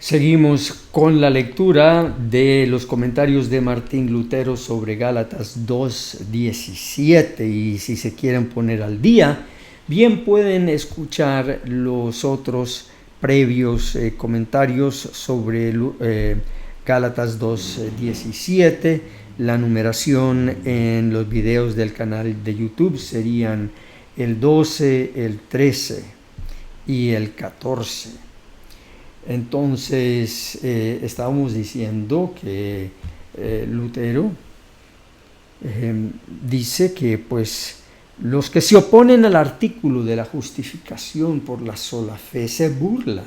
Seguimos con la lectura de los comentarios de Martín Lutero sobre Gálatas 2:17, y si se quieren poner al día, bien pueden escuchar los otros previos comentarios sobre Gálatas 2:17. La numeración en los videos del canal de YouTube serían el 12, el 13 y el 14. Entonces, estábamos diciendo que Lutero dice que pues los que se oponen al artículo de la justificación por la sola fe se burlan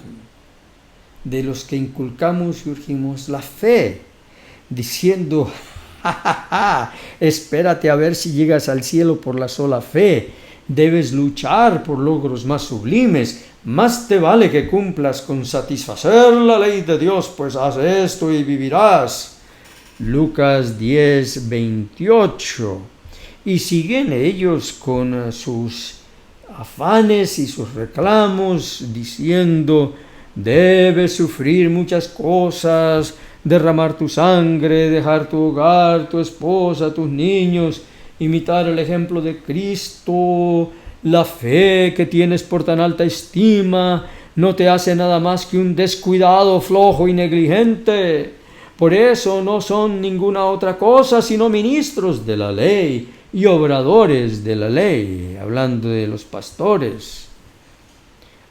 de los que inculcamos y urgimos la fe, diciendo: espérate a ver si llegas al cielo por la sola fe, debes luchar por logros más sublimes, más te vale que cumplas con satisfacer la ley de Dios, pues haz esto y vivirás. Lucas 10:28. Y siguen ellos con sus afanes y sus reclamos, diciendo: debes sufrir muchas cosas, derramar tu sangre, dejar tu hogar, tu esposa, tus niños, imitar el ejemplo de Cristo. La fe que tienes por tan alta estima no te hace nada más que un descuidado, flojo y negligente. Por eso no son ninguna otra cosa sino ministros de la ley y obradores de la ley, hablando de los pastores.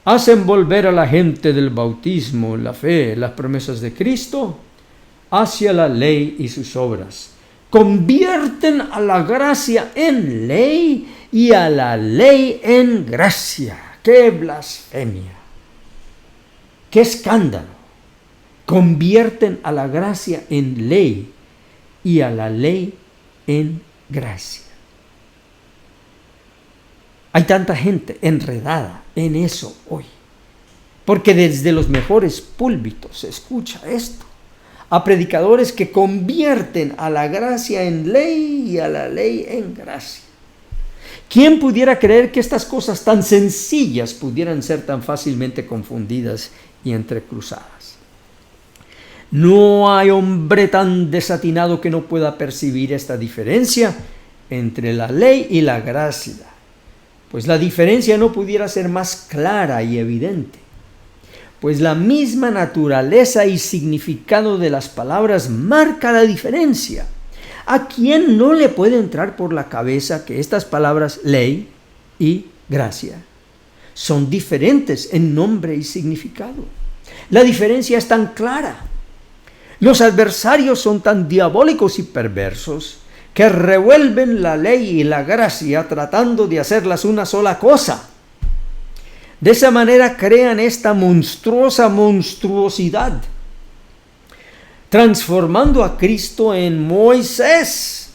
Hacen volver a la gente del bautismo, la fe, las promesas de Cristo, hacia la ley y sus obras. Convierten a la gracia en ley y a la ley en gracia. ¡Qué blasfemia! ¡Qué escándalo! Convierten a la gracia en ley y a la ley en gracia. Hay tanta gente enredada en eso hoy, porque desde los mejores púlpitos se escucha esto, a predicadores que convierten a la gracia en ley y a la ley en gracia. ¿Quién pudiera creer que estas cosas tan sencillas pudieran ser tan fácilmente confundidas y entrecruzadas? No hay hombre tan desatinado que no pueda percibir esta diferencia entre la ley y la gracia, pues la diferencia no pudiera ser más clara y evidente, pues la misma naturaleza y significado de las palabras marca la diferencia. ¿A quién no le puede entrar por la cabeza que estas palabras ley y gracia son diferentes en nombre y significado? La diferencia es tan clara. Los adversarios son tan diabólicos y perversos que revuelven la ley y la gracia tratando de hacerlas una sola cosa. De esa manera crean esta monstruosidad, transformando a Cristo en Moisés.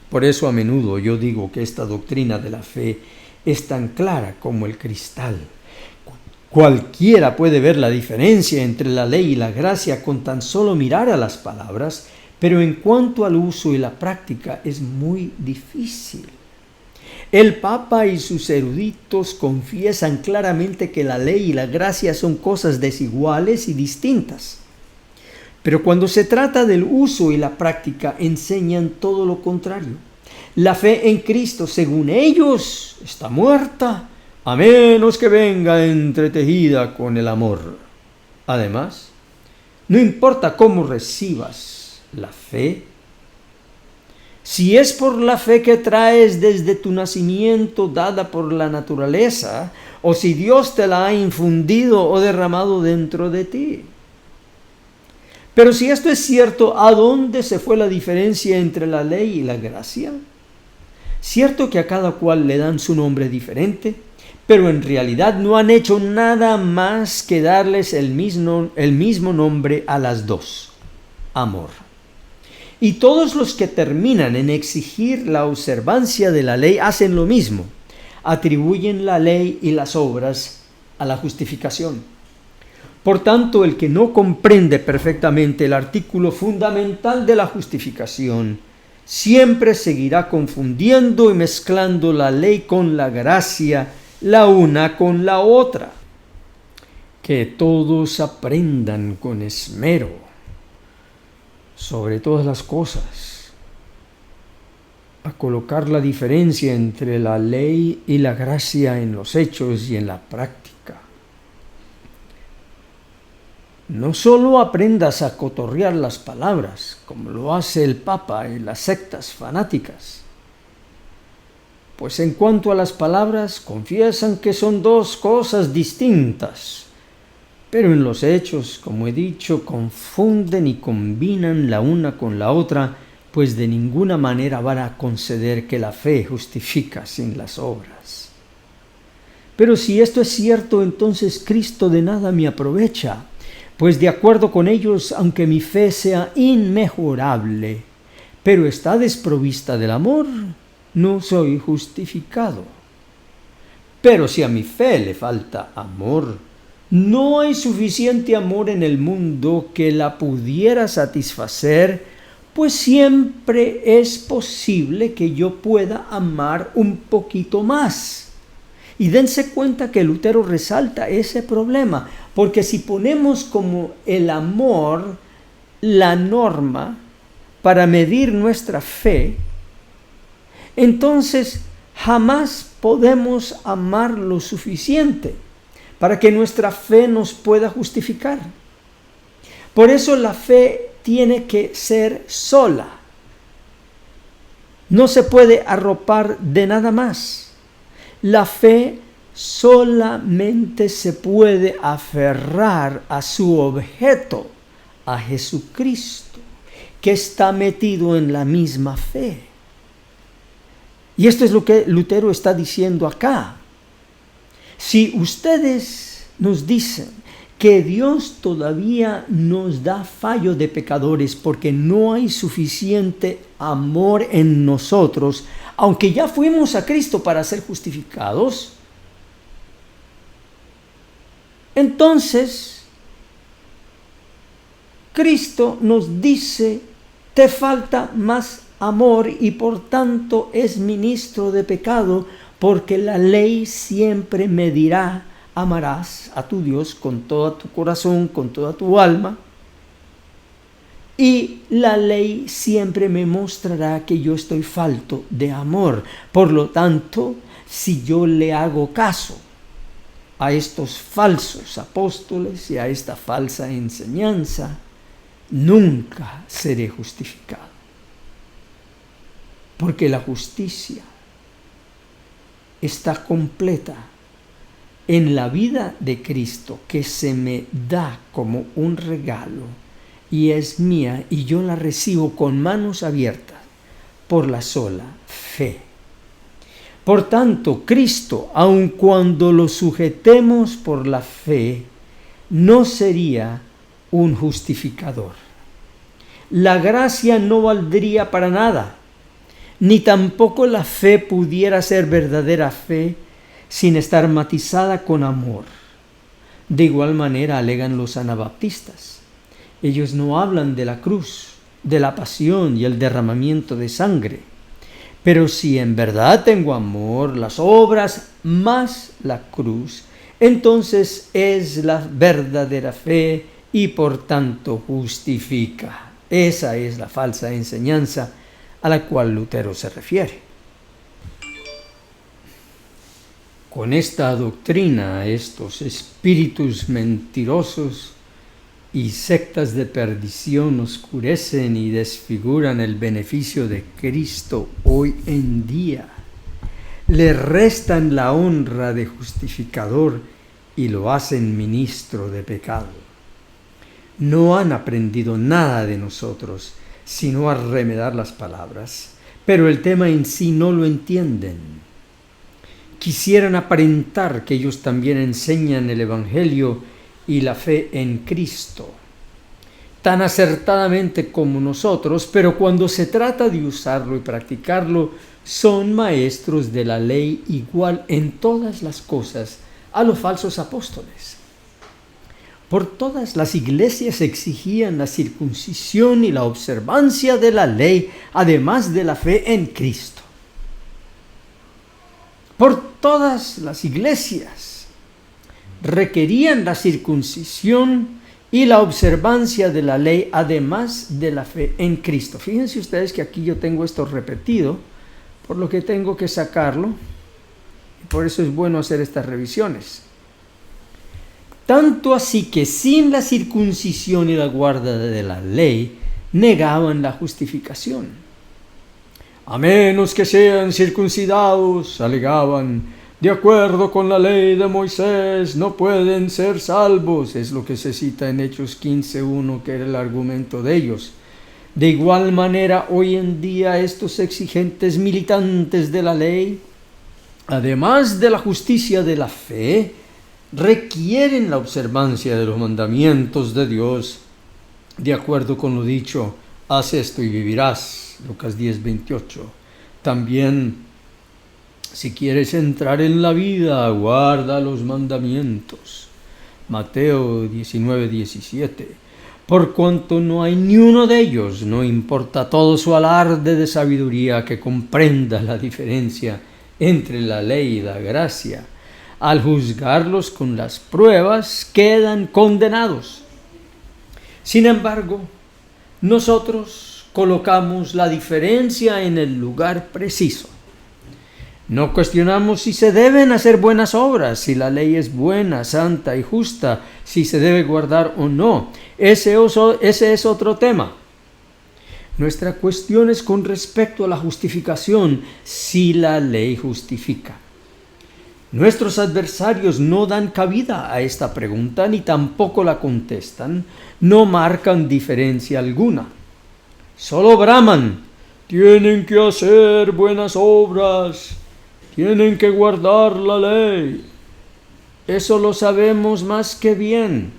Por eso a menudo yo digo que esta doctrina de la fe es tan clara como el cristal. Cualquiera puede ver la diferencia entre la ley y la gracia con tan solo mirar a las palabras, pero en cuanto al uso y la práctica es muy difícil. El Papa y sus eruditos confiesan claramente que la ley y la gracia son cosas desiguales y distintas. Pero cuando se trata del uso y la práctica, enseñan todo lo contrario. La fe en Cristo, según ellos, está muerta, a menos que venga entretejida con el amor. Además, no importa cómo recibas la fe, si es por la fe que traes desde tu nacimiento dada por la naturaleza, o si Dios te la ha infundido o derramado dentro de ti. Pero si esto es cierto, ¿a dónde se fue la diferencia entre la ley y la gracia? Cierto que a cada cual le dan su nombre diferente, pero en realidad no han hecho nada más que darles el mismo nombre a las dos: amor. Y todos los que terminan en exigir la observancia de la ley hacen lo mismo, atribuyen la ley y las obras a la justificación. Por tanto, el que no comprende perfectamente el artículo fundamental de la justificación, siempre seguirá confundiendo y mezclando la ley con la gracia, la una con la otra. que todos aprendan con esmero sobre todas las cosas a colocar la diferencia entre la ley y la gracia en los hechos y en la práctica. No solo aprendas a cotorrear las palabras, como lo hace el Papa en las sectas fanáticas, pues en cuanto a las palabras confiesan que son dos cosas distintas, pero en los hechos, como he dicho, confunden y combinan la una con la otra, pues de ninguna manera van a conceder que la fe justifica sin las obras. Pero si esto es cierto, entonces Cristo de nada me aprovecha, pues de acuerdo con ellos, aunque mi fe sea inmejorable, pero está desprovista del amor, no soy justificado. Pero si a mi fe le falta amor, no hay suficiente amor en el mundo que la pudiera satisfacer, pues siempre es posible que yo pueda amar un poquito más. Y dense cuenta que Lutero resalta ese problema, porque si ponemos como el amor la norma para medir nuestra fe, entonces jamás podemos amar lo suficiente para que nuestra fe nos pueda justificar. Por eso la fe tiene que ser sola. No se puede arropar de nada más. La fe solamente se puede aferrar a su objeto, a Jesucristo, que está metido en la misma fe. Y esto es lo que Lutero está diciendo acá. Si ustedes nos dicen que Dios todavía nos da fallo de pecadores porque no hay suficiente amor en nosotros, aunque ya fuimos a Cristo para ser justificados, entonces Cristo nos dice, te falta más amor y por tanto es ministro de pecado, porque la ley siempre me dirá, amarás a tu Dios con todo tu corazón, con toda tu alma, y la ley siempre me mostrará que yo estoy falto de amor. Por lo tanto, si yo le hago caso a estos falsos apóstoles y a esta falsa enseñanza, nunca seré justificado. Porque la justicia está completa en la vida de Cristo, que se me da como un regalo y es mía, y yo la recibo con manos abiertas por la sola fe. Por tanto, Cristo, aun cuando lo sujetemos por la fe, no sería un justificador. La gracia no valdría para nada, ni tampoco la fe pudiera ser verdadera fe sin estar matizada con amor. De igual manera alegan los anabaptistas. Ellos no hablan de la cruz, de la pasión y el derramamiento de sangre. Pero si en verdad tengo amor, las obras más la cruz, entonces es la verdadera fe y por tanto justifica. Esa es la falsa enseñanza a la cual Lutero se refiere. Con esta doctrina, estos espíritus mentirosos y sectas de perdición oscurecen y desfiguran el beneficio de Cristo hoy en día. Le restan la honra de justificador y lo hacen ministro de pecado. No han aprendido nada de nosotros, sino a remedar las palabras, pero el tema en sí no lo entienden. Quisieran aparentar que ellos también enseñan el Evangelio y la fe en Cristo tan acertadamente como nosotros, pero cuando se trata de usarlo y practicarlo, son maestros de la ley igual en todas las cosas a los falsos apóstoles. Por todas las iglesias exigían la circuncisión y la observancia de la ley, además de la fe en Cristo. Por todas las iglesias requerían la circuncisión y la observancia de la ley, además de la fe en Cristo. Fíjense ustedes que aquí yo tengo esto repetido, por lo que tengo que sacarlo, y por eso es bueno hacer estas revisiones. Tanto así que sin la circuncisión y la guarda de la ley, negaban la justificación. A menos que sean circuncidados, alegaban, de acuerdo con la ley de Moisés, no pueden ser salvos. Es lo que se cita en Hechos 15:1, que era el argumento de ellos. De igual manera, hoy en día estos exigentes militantes de la ley, además de la justicia de la fe, requieren la observancia de los mandamientos de Dios, de acuerdo con lo dicho, haz esto y vivirás, Lucas 10:28. También, si quieres entrar en la vida, guarda los mandamientos, Mateo 19:17. Por cuanto no hay ni uno de ellos, no importa todo su alarde de sabiduría, que comprenda la diferencia entre la ley y la gracia. Al juzgarlos con las pruebas, quedan condenados. Sin embargo, nosotros colocamos la diferencia en el lugar preciso. No cuestionamos si se deben hacer buenas obras, si la ley es buena, santa y justa, si se debe guardar o no. Ese es otro tema. Nuestra cuestión es con respecto a la justificación, si la ley justifica. Nuestros adversarios no dan cabida a esta pregunta, ni tampoco la contestan, no marcan diferencia alguna. Solo braman, tienen que hacer buenas obras, tienen que guardar la ley. Eso lo sabemos más que bien.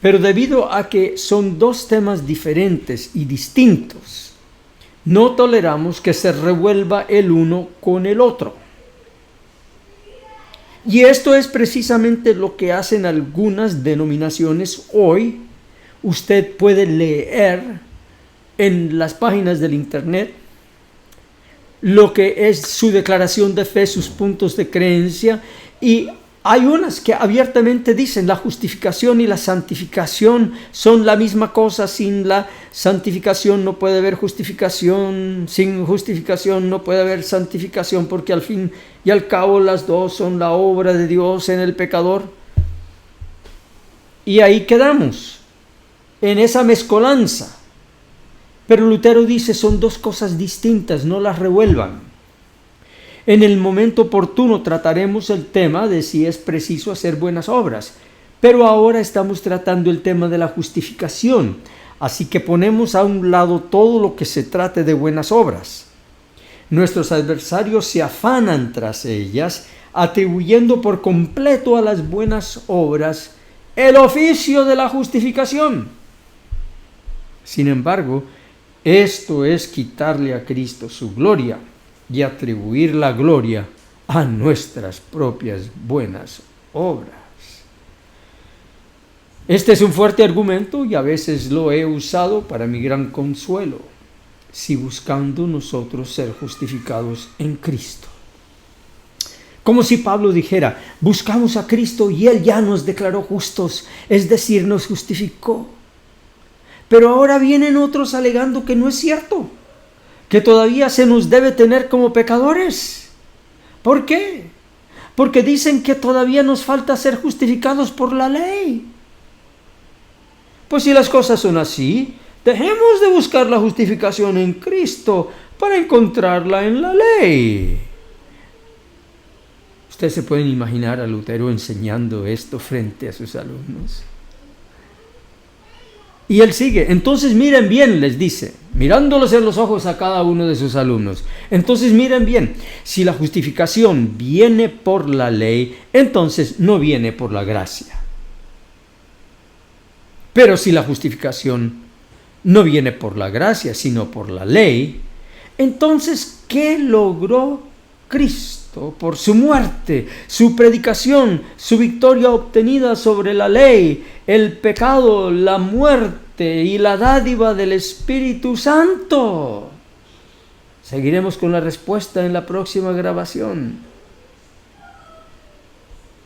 Pero debido a que son dos temas diferentes y distintos, no toleramos que se revuelva el uno con el otro. Y esto es precisamente lo que hacen algunas denominaciones hoy. Usted puede leer en las páginas del internet lo que es su declaración de fe, sus puntos de creencia, y hay unas que abiertamente dicen la justificación y la santificación son la misma cosa. Sin la santificación no puede haber justificación, sin justificación no puede haber santificación, porque al fin y al cabo las dos son la obra de Dios en el pecador. Y ahí quedamos, en esa mezcolanza. Pero Lutero dice, son dos cosas distintas, no las revuelvan. En el momento oportuno trataremos el tema de si es preciso hacer buenas obras, pero ahora estamos tratando el tema de la justificación, así que ponemos a un lado todo lo que se trate de buenas obras. Nuestros adversarios se afanan tras ellas, atribuyendo por completo a las buenas obras el oficio de la justificación. Sin embargo, esto es quitarle a Cristo su gloria y atribuir la gloria a nuestras propias buenas obras. Este es un fuerte argumento y a veces lo he usado para mi gran consuelo, si buscando nosotros ser justificados en Cristo. Como si Pablo dijera, buscamos a Cristo y Él ya nos declaró justos, es decir, nos justificó. Pero ahora vienen otros alegando que no es cierto, que todavía se nos debe tener como pecadores. ¿Por qué? Porque dicen que todavía nos falta ser justificados por la ley. Pues si las cosas son así, dejemos de buscar la justificación en Cristo para encontrarla en la ley. Ustedes se pueden imaginar a Lutero enseñando esto frente a sus alumnos. Y él sigue, entonces miren bien, les dice, mirándolos en los ojos a cada uno de sus alumnos. Entonces miren bien, si la justificación viene por la ley, entonces no viene por la gracia. Pero si la justificación no viene por la gracia, sino por la ley, entonces, ¿qué logró Cristo por su muerte, su predicación, su victoria obtenida sobre la ley, el pecado, la muerte y la dádiva del Espíritu Santo? Seguiremos con la respuesta en la próxima grabación.